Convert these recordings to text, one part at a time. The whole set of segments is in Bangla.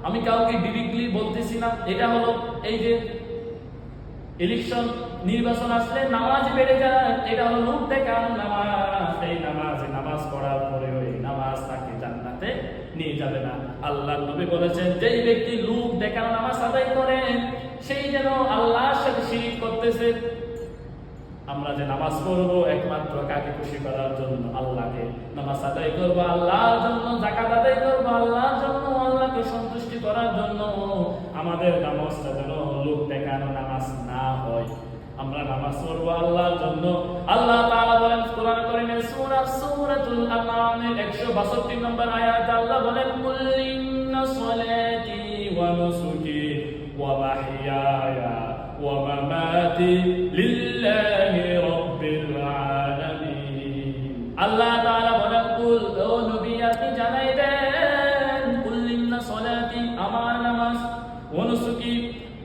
আমি কাউকে ডিরেক্টলি বলতেছি না। এটা হলো এই যে ইলেকশন নির্বাচন আসলে নামাজ বেড়ে যায়, এটা হলো লোক দেখানো নামাজ। এই নামাজ পড়ার পরে ওই নামাজ তাকে জান্নাতে নিয়ে যাবে না। আল্লাহর নবী বলেছেন, যেই ব্যক্তি লোক দেখানো নামাজ আদায় করে সেই যেন আল্লাহর সাথে শিরিক করতেছে। আমরা যে নামাজ পড়বো একমাত্র কাকে খুশি করার জন্য? আল্লাহকে। নামাজ আদায় করবো আল্লাহর জন্য, যাকাত আদায় করবো আল্লাহর জন্য, আল্লাহকে সন্তুষ্টি করার জন্য। আমাদের নামাজটা যেন লোক দেখানো নামাজ না হয়। আমরা নামাজ পড়বো আল্লাহর জন্য। আল্লাহ তাআলা বলেন কোরআন কারীমের সূরাতুল আনআমের 162 নম্বর আয়াত, আল্লাহ বলেন, কুল ইন্না সলাতি ওয়া নুসুকি ওয়া মাহইয়ায়া ওয়া মামাতি লিল্লাহি রাব্বিল আলামিন। আল্লাহ তাআলা বলেন, কুল, ও নবী আপনি জানাই দেন, কুল ইন্না সলাতি আমার নামাজ, ওয়া নুসুকি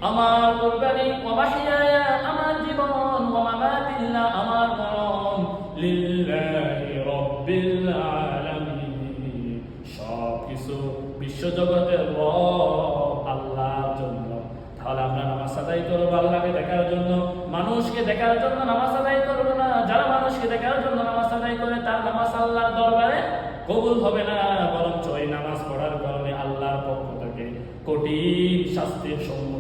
আমার কুরবানি, ওয়া মাহইয়ায়া আমার জীবন, ওয়া মামাতি আমার মরণ, লিল্লাহি রাব্বিল আলামিন সবকিছু বিশ্বজগতের রব আল্লাহর জন্য। তাহলে আমরা নামাজ আদায় করবো আল্লাহকে দেখার জন্য, মানুষকে দেখার জন্য নামাজ আদায় করবো না। যারা মানুষকে দেখার জন্য নামাজ আদায় করে তার নামাজ আল্লাহর দরবারে কবুল হবে না, বরঞ্চ এই নামাজ পড়ার কারণে আল্লাহর পক্ষ থেকে কঠিন শাস্তির সম্মুখীন